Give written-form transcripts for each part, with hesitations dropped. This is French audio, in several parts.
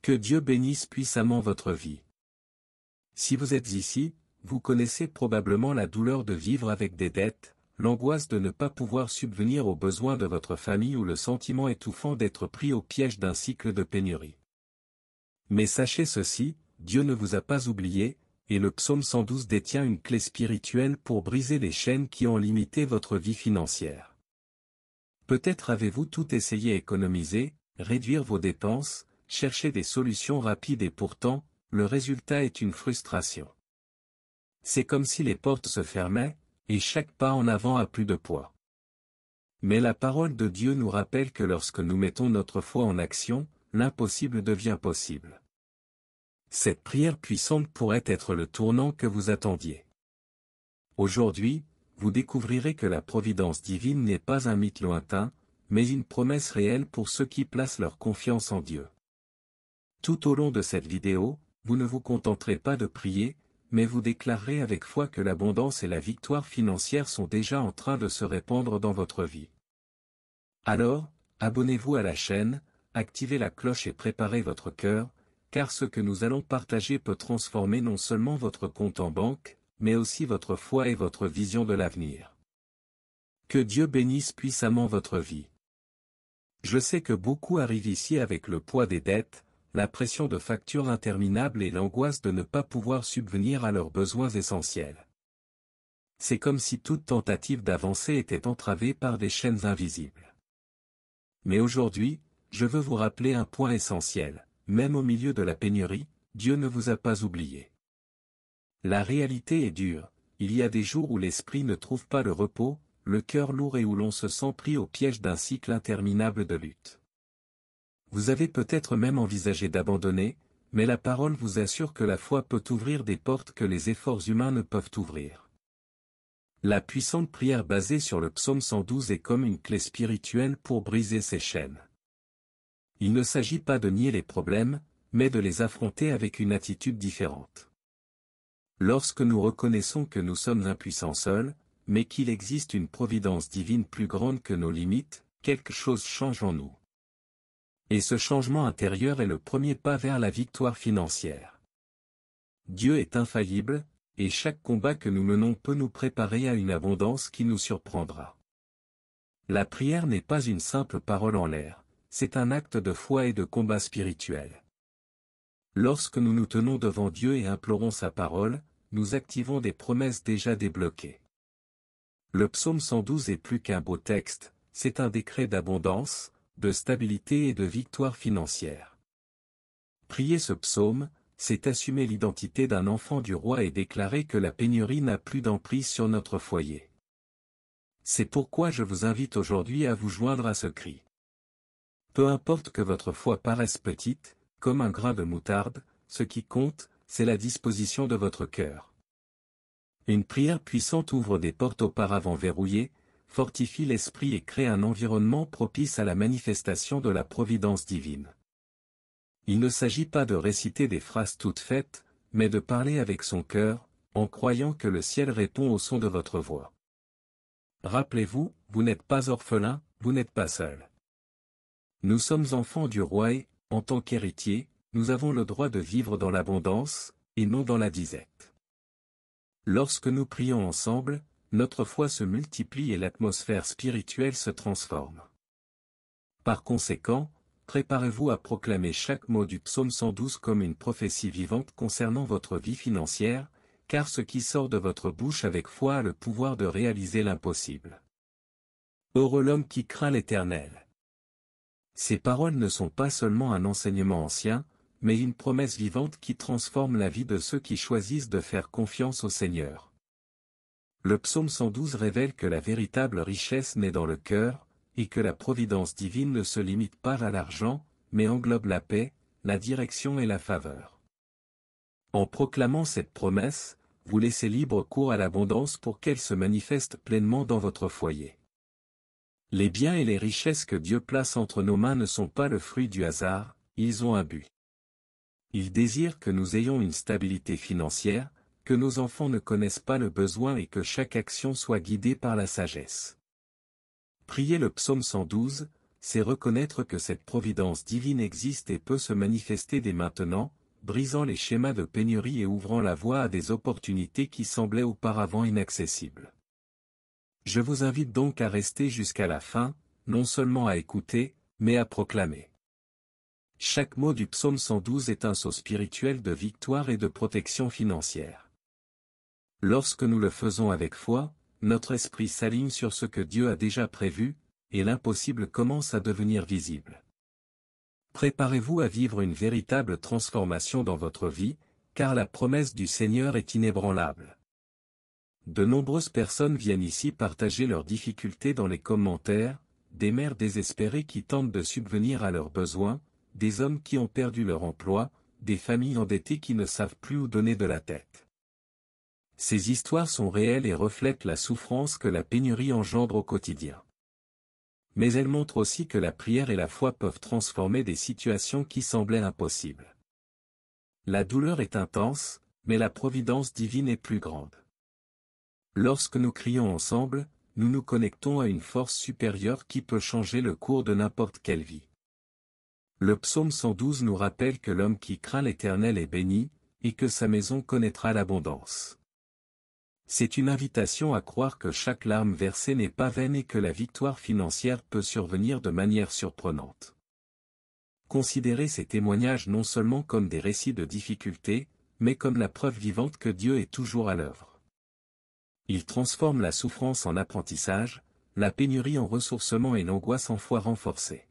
Que Dieu bénisse puissamment votre vie. Si vous êtes ici, vous connaissez probablement la douleur de vivre avec des dettes, l'angoisse de ne pas pouvoir subvenir aux besoins de votre famille ou le sentiment étouffant d'être pris au piège d'un cycle de pénurie. Mais sachez ceci, Dieu ne vous a pas oublié, et le psaume 112 détient une clé spirituelle pour briser les chaînes qui ont limité votre vie financière. Peut-être avez-vous tout essayé économiser, réduire vos dépenses, chercher des solutions rapides et pourtant, le résultat est une frustration. C'est comme si les portes se fermaient, et chaque pas en avant a plus de poids. Mais la parole de Dieu nous rappelle que lorsque nous mettons notre foi en action, l'impossible devient possible. Cette prière puissante pourrait être le tournant que vous attendiez. Aujourd'hui, vous découvrirez que la providence divine n'est pas un mythe lointain, mais une promesse réelle pour ceux qui placent leur confiance en Dieu. Tout au long de cette vidéo, vous ne vous contenterez pas de prier, mais vous déclarerez avec foi que l'abondance et la victoire financière sont déjà en train de se répandre dans votre vie. Alors, abonnez-vous à la chaîne, activez la cloche et préparez votre cœur, car ce que nous allons partager peut transformer non seulement votre compte en banque, mais aussi votre foi et votre vision de l'avenir. Que Dieu bénisse puissamment votre vie. Je sais que beaucoup arrivent ici avec le poids des dettes, la pression de factures interminables et l'angoisse de ne pas pouvoir subvenir à leurs besoins essentiels. C'est comme si toute tentative d'avancer était entravée par des chaînes invisibles. Mais aujourd'hui, je veux vous rappeler un point essentiel, même au milieu de la pénurie, Dieu ne vous a pas oublié. La réalité est dure, il y a des jours où l'esprit ne trouve pas le repos, le cœur lourd et où l'on se sent pris au piège d'un cycle interminable de lutte. Vous avez peut-être même envisagé d'abandonner, mais la parole vous assure que la foi peut ouvrir des portes que les efforts humains ne peuvent ouvrir. La puissante prière basée sur le psaume 112 est comme une clé spirituelle pour briser ces chaînes. Il ne s'agit pas de nier les problèmes, mais de les affronter avec une attitude différente. Lorsque nous reconnaissons que nous sommes impuissants seuls, mais qu'il existe une providence divine plus grande que nos limites, quelque chose change en nous. Et ce changement intérieur est le premier pas vers la victoire financière. Dieu est infaillible, et chaque combat que nous menons peut nous préparer à une abondance qui nous surprendra. La prière n'est pas une simple parole en l'air, c'est un acte de foi et de combat spirituel. Lorsque nous nous tenons devant Dieu et implorons sa parole, nous activons des promesses déjà débloquées. Le psaume 112 est plus qu'un beau texte, c'est un décret d'abondance, de stabilité et de victoire financière. Prier ce psaume, c'est assumer l'identité d'un enfant du roi et déclarer que la pénurie n'a plus d'emprise sur notre foyer. C'est pourquoi je vous invite aujourd'hui à vous joindre à ce cri. Peu importe que votre foi paraisse petite, comme un grain de moutarde, ce qui compte, c'est la disposition de votre cœur. Une prière puissante ouvre des portes auparavant verrouillées, fortifie l'esprit et crée un environnement propice à la manifestation de la providence divine. Il ne s'agit pas de réciter des phrases toutes faites, mais de parler avec son cœur, en croyant que le ciel répond au son de votre voix. Rappelez-vous, vous n'êtes pas orphelin, vous n'êtes pas seul. Nous sommes enfants du roi et, en tant qu'héritiers, nous avons le droit de vivre dans l'abondance, et non dans la disette. Lorsque nous prions ensemble, notre foi se multiplie et l'atmosphère spirituelle se transforme. Par conséquent, préparez-vous à proclamer chaque mot du psaume 112 comme une prophétie vivante concernant votre vie financière, car ce qui sort de votre bouche avec foi a le pouvoir de réaliser l'impossible. Heureux l'homme qui craint l'Éternel. Ces paroles ne sont pas seulement un enseignement ancien, mais une promesse vivante qui transforme la vie de ceux qui choisissent de faire confiance au Seigneur. Le psaume 112 révèle que la véritable richesse naît dans le cœur, et que la providence divine ne se limite pas à l'argent, mais englobe la paix, la direction et la faveur. En proclamant cette promesse, vous laissez libre cours à l'abondance pour qu'elle se manifeste pleinement dans votre foyer. Les biens et les richesses que Dieu place entre nos mains ne sont pas le fruit du hasard, ils ont un but. Il désire que nous ayons une stabilité financière, que nos enfants ne connaissent pas le besoin et que chaque action soit guidée par la sagesse. Prier le psaume 112, c'est reconnaître que cette providence divine existe et peut se manifester dès maintenant, brisant les schémas de pénurie et ouvrant la voie à des opportunités qui semblaient auparavant inaccessibles. Je vous invite donc à rester jusqu'à la fin, non seulement à écouter, mais à proclamer. Chaque mot du psaume 112 est un sceau spirituel de victoire et de protection financière. Lorsque nous le faisons avec foi, notre esprit s'aligne sur ce que Dieu a déjà prévu, et l'impossible commence à devenir visible. Préparez-vous à vivre une véritable transformation dans votre vie, car la promesse du Seigneur est inébranlable. De nombreuses personnes viennent ici partager leurs difficultés dans les commentaires, des mères désespérées qui tentent de subvenir à leurs besoins, des hommes qui ont perdu leur emploi, des familles endettées qui ne savent plus où donner de la tête. Ces histoires sont réelles et reflètent la souffrance que la pénurie engendre au quotidien. Mais elles montrent aussi que la prière et la foi peuvent transformer des situations qui semblaient impossibles. La douleur est intense, mais la providence divine est plus grande. Lorsque nous crions ensemble, nous nous connectons à une force supérieure qui peut changer le cours de n'importe quelle vie. Le psaume 112 nous rappelle que l'homme qui craint l'Éternel est béni, et que sa maison connaîtra l'abondance. C'est une invitation à croire que chaque larme versée n'est pas vaine et que la victoire financière peut survenir de manière surprenante. Considérez ces témoignages non seulement comme des récits de difficultés, mais comme la preuve vivante que Dieu est toujours à l'œuvre. Il transforme la souffrance en apprentissage, la pénurie en ressourcement et l'angoisse en foi renforcée.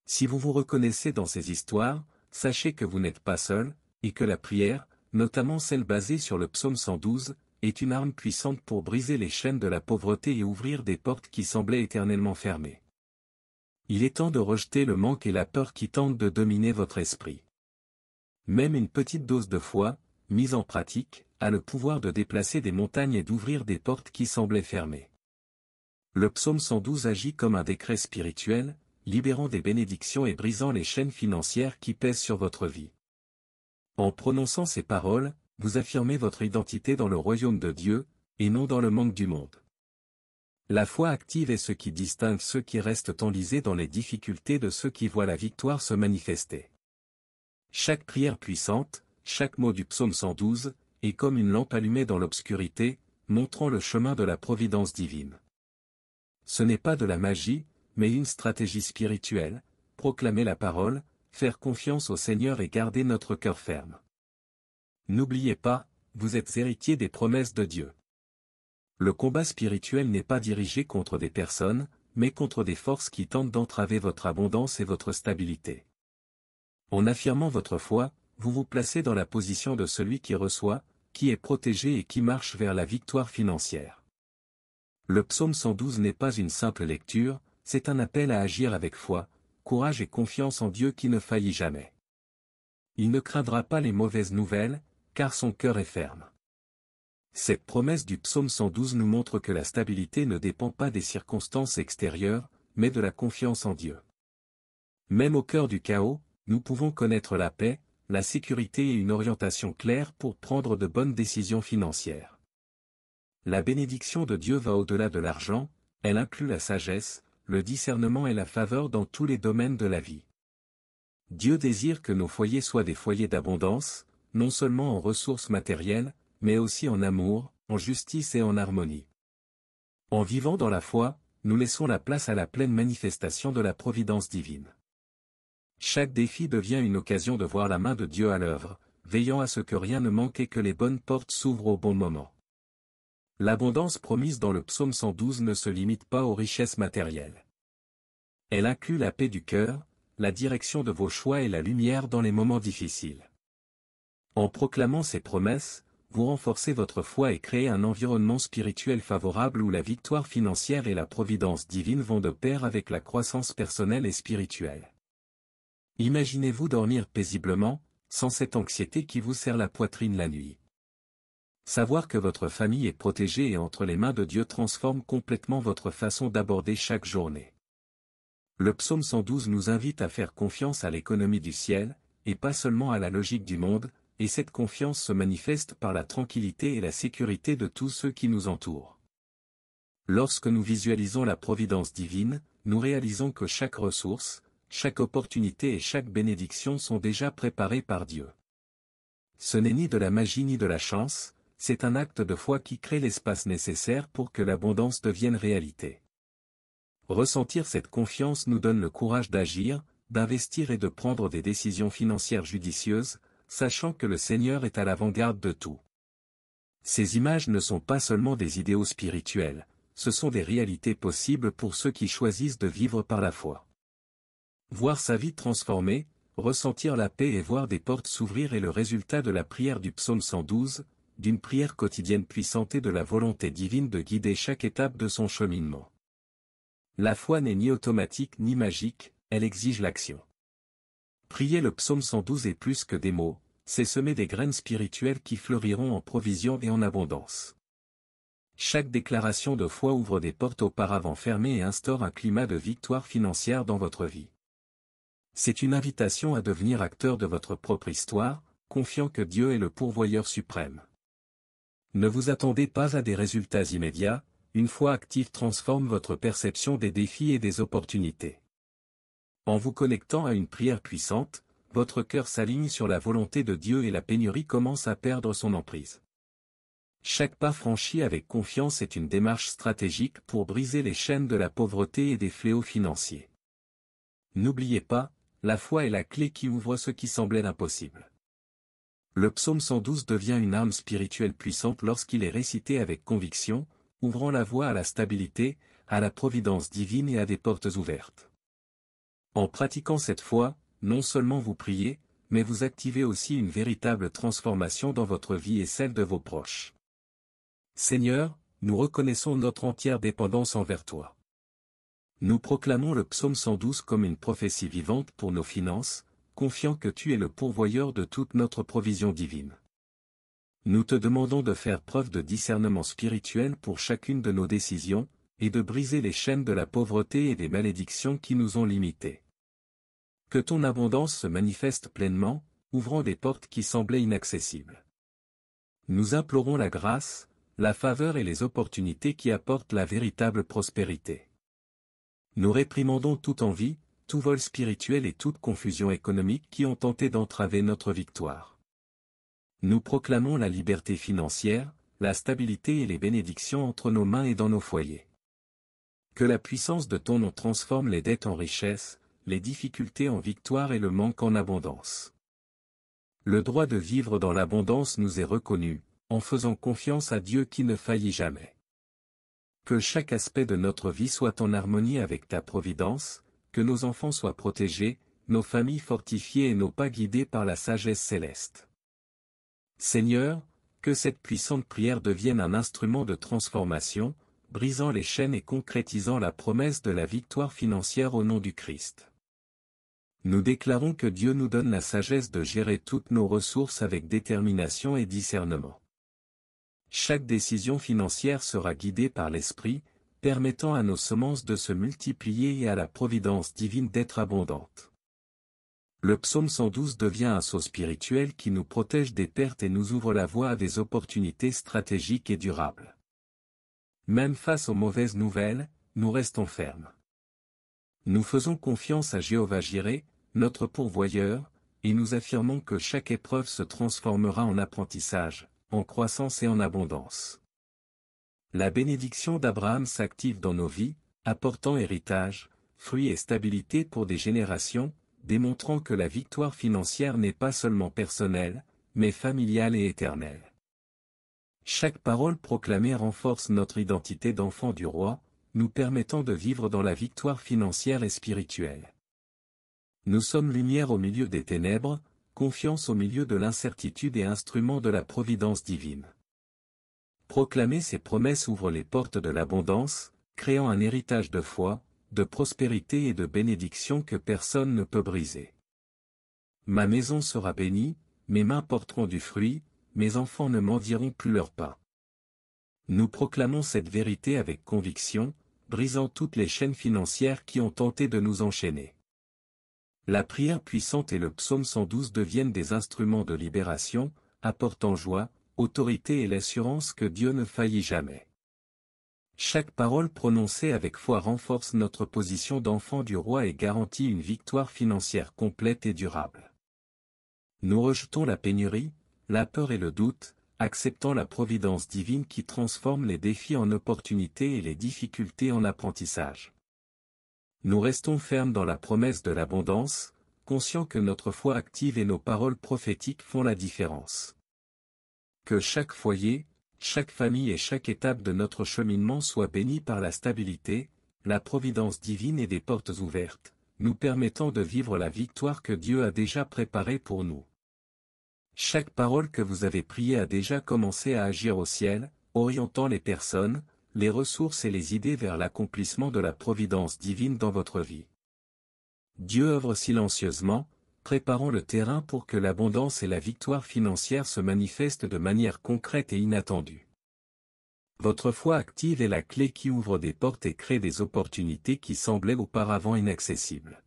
Si vous vous reconnaissez dans ces histoires, sachez que vous n'êtes pas seul, et que la prière, notamment celle basée sur le psaume 112, est une arme puissante pour briser les chaînes de la pauvreté et ouvrir des portes qui semblaient éternellement fermées. Il est temps de rejeter le manque et la peur qui tentent de dominer votre esprit. Même une petite dose de foi, mise en pratique, a le pouvoir de déplacer des montagnes et d'ouvrir des portes qui semblaient fermées. Le psaume 112 agit comme un décret spirituel, libérant des bénédictions et brisant les chaînes financières qui pèsent sur votre vie. En prononçant ces paroles, vous affirmez votre identité dans le royaume de Dieu, et non dans le manque du monde. La foi active est ce qui distingue ceux qui restent enlisés dans les difficultés de ceux qui voient la victoire se manifester. Chaque prière puissante, chaque mot du psaume 112, est comme une lampe allumée dans l'obscurité, montrant le chemin de la providence divine. Ce n'est pas de la magie, mais une stratégie spirituelle, proclamer la parole, faire confiance au Seigneur et garder notre cœur ferme. N'oubliez pas, vous êtes héritier des promesses de Dieu. Le combat spirituel n'est pas dirigé contre des personnes, mais contre des forces qui tentent d'entraver votre abondance et votre stabilité. En affirmant votre foi, vous vous placez dans la position de celui qui reçoit, qui est protégé et qui marche vers la victoire financière. Le psaume 112 n'est pas une simple lecture, c'est un appel à agir avec foi, courage et confiance en Dieu qui ne faillit jamais. Il ne craindra pas les mauvaises nouvelles, car son cœur est ferme. Cette promesse du psaume 112 nous montre que la stabilité ne dépend pas des circonstances extérieures, mais de la confiance en Dieu. Même au cœur du chaos, nous pouvons connaître la paix, la sécurité et une orientation claire pour prendre de bonnes décisions financières. La bénédiction de Dieu va au-delà de l'argent, elle inclut la sagesse, le discernement et la faveur dans tous les domaines de la vie. Dieu désire que nos foyers soient des foyers d'abondance, non seulement en ressources matérielles, mais aussi en amour, en justice et en harmonie. En vivant dans la foi, nous laissons la place à la pleine manifestation de la providence divine. Chaque défi devient une occasion de voir la main de Dieu à l'œuvre, veillant à ce que rien ne manque et que les bonnes portes s'ouvrent au bon moment. L'abondance promise dans le psaume 112 ne se limite pas aux richesses matérielles. Elle inclut la paix du cœur, la direction de vos choix et la lumière dans les moments difficiles. En proclamant ces promesses, vous renforcez votre foi et créez un environnement spirituel favorable où la victoire financière et la providence divine vont de pair avec la croissance personnelle et spirituelle. Imaginez-vous dormir paisiblement, sans cette anxiété qui vous serre la poitrine la nuit. Savoir que votre famille est protégée et entre les mains de Dieu transforme complètement votre façon d'aborder chaque journée. Le psaume 112 nous invite à faire confiance à l'économie du ciel, et pas seulement à la logique du monde, et cette confiance se manifeste par la tranquillité et la sécurité de tous ceux qui nous entourent. Lorsque nous visualisons la providence divine, nous réalisons que chaque ressource, chaque opportunité et chaque bénédiction sont déjà préparées par Dieu. Ce n'est ni de la magie ni de la chance, c'est un acte de foi qui crée l'espace nécessaire pour que l'abondance devienne réalité. Ressentir cette confiance nous donne le courage d'agir, d'investir et de prendre des décisions financières judicieuses, sachant que le Seigneur est à l'avant-garde de tout. Ces images ne sont pas seulement des idéaux spirituels, ce sont des réalités possibles pour ceux qui choisissent de vivre par la foi. Voir sa vie transformée, ressentir la paix et voir des portes s'ouvrir est le résultat de la prière du psaume 112, d'une prière quotidienne puissante et de la volonté divine de guider chaque étape de son cheminement. La foi n'est ni automatique ni magique, elle exige l'action. Prier le psaume 112 est plus que des mots, c'est semer des graines spirituelles qui fleuriront en provision et en abondance. Chaque déclaration de foi ouvre des portes auparavant fermées et instaure un climat de victoire financière dans votre vie. C'est une invitation à devenir acteur de votre propre histoire, confiant que Dieu est le pourvoyeur suprême. Ne vous attendez pas à des résultats immédiats, une foi active transforme votre perception des défis et des opportunités. En vous connectant à une prière puissante, votre cœur s'aligne sur la volonté de Dieu et la pénurie commence à perdre son emprise. Chaque pas franchi avec confiance est une démarche stratégique pour briser les chaînes de la pauvreté et des fléaux financiers. N'oubliez pas, la foi est la clé qui ouvre ce qui semblait impossible. Le psaume 112 devient une arme spirituelle puissante lorsqu'il est récité avec conviction, ouvrant la voie à la stabilité, à la providence divine et à des portes ouvertes. En pratiquant cette foi, non seulement vous priez, mais vous activez aussi une véritable transformation dans votre vie et celle de vos proches. Seigneur, nous reconnaissons notre entière dépendance envers toi. Nous proclamons le psaume 112 comme une prophétie vivante pour nos finances, confiant que tu es le pourvoyeur de toute notre provision divine. Nous te demandons de faire preuve de discernement spirituel pour chacune de nos décisions, et de briser les chaînes de la pauvreté et des malédictions qui nous ont limités. Que ton abondance se manifeste pleinement, ouvrant des portes qui semblaient inaccessibles. Nous implorons la grâce, la faveur et les opportunités qui apportent la véritable prospérité. Nous réprimandons toute envie, tout vol spirituel et toute confusion économique qui ont tenté d'entraver notre victoire. Nous proclamons la liberté financière, la stabilité et les bénédictions entre nos mains et dans nos foyers. Que la puissance de ton nom transforme les dettes en richesse, les difficultés en victoire et le manque en abondance. Le droit de vivre dans l'abondance nous est reconnu, en faisant confiance à Dieu qui ne faillit jamais. Que chaque aspect de notre vie soit en harmonie avec ta providence, que nos enfants soient protégés, nos familles fortifiées et nos pas guidés par la sagesse céleste. Seigneur, que cette puissante prière devienne un instrument de transformation, brisant les chaînes et concrétisant la promesse de la victoire financière au nom du Christ. Nous déclarons que Dieu nous donne la sagesse de gérer toutes nos ressources avec détermination et discernement. Chaque décision financière sera guidée par l'Esprit, permettant à nos semences de se multiplier et à la providence divine d'être abondante. Le psaume 112 devient un sceau spirituel qui nous protège des pertes et nous ouvre la voie à des opportunités stratégiques et durables. Même face aux mauvaises nouvelles, nous restons fermes. Nous faisons confiance à Jéhovah Jireh, notre pourvoyeur, et nous affirmons que chaque épreuve se transformera en apprentissage, en croissance et en abondance. La bénédiction d'Abraham s'active dans nos vies, apportant héritage, fruits et stabilité pour des générations, démontrant que la victoire financière n'est pas seulement personnelle, mais familiale et éternelle. Chaque parole proclamée renforce notre identité d'enfant du roi, nous permettant de vivre dans la victoire financière et spirituelle. Nous sommes lumière au milieu des ténèbres, confiance au milieu de l'incertitude et instrument de la providence divine. Proclamer ces promesses ouvre les portes de l'abondance, créant un héritage de foi, de prospérité et de bénédiction que personne ne peut briser. Ma maison sera bénie, mes mains porteront du fruit, mes enfants ne mendiront plus leur pain. Nous proclamons cette vérité avec conviction, brisant toutes les chaînes financières qui ont tenté de nous enchaîner. La prière puissante et le psaume 112 deviennent des instruments de libération, apportant joie, autorité et l'assurance que Dieu ne faillit jamais. Chaque parole prononcée avec foi renforce notre position d'enfant du roi et garantit une victoire financière complète et durable. Nous rejetons la pénurie, la peur et le doute, acceptant la providence divine qui transforme les défis en opportunités et les difficultés en apprentissage. Nous restons fermes dans la promesse de l'abondance, conscients que notre foi active et nos paroles prophétiques font la différence. Que chaque foyer, chaque famille et chaque étape de notre cheminement soit bénie par la stabilité, la providence divine et des portes ouvertes, nous permettant de vivre la victoire que Dieu a déjà préparée pour nous. Chaque parole que vous avez priée a déjà commencé à agir au ciel, orientant les personnes, les ressources et les idées vers l'accomplissement de la providence divine dans votre vie. Dieu œuvre silencieusement, préparant le terrain pour que l'abondance et la victoire financière se manifestent de manière concrète et inattendue. Votre foi active est la clé qui ouvre des portes et crée des opportunités qui semblaient auparavant inaccessibles.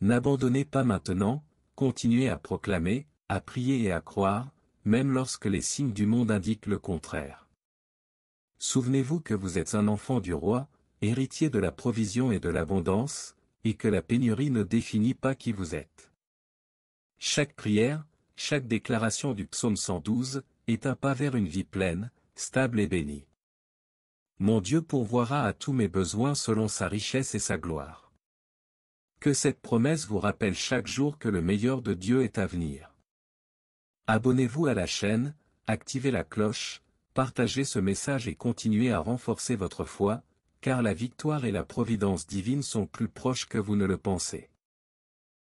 N'abandonnez pas maintenant, continuez à proclamer, à prier et à croire, même lorsque les signes du monde indiquent le contraire. Souvenez-vous que vous êtes un enfant du roi, héritier de la provision et de l'abondance, et que la pénurie ne définit pas qui vous êtes. Chaque prière, chaque déclaration du psaume 112, est un pas vers une vie pleine, stable et bénie. Mon Dieu pourvoira à tous mes besoins selon sa richesse et sa gloire. Que cette promesse vous rappelle chaque jour que le meilleur de Dieu est à venir. Abonnez-vous à la chaîne, activez la cloche, partagez ce message et continuez à renforcer votre foi, car la victoire et la providence divine sont plus proches que vous ne le pensez.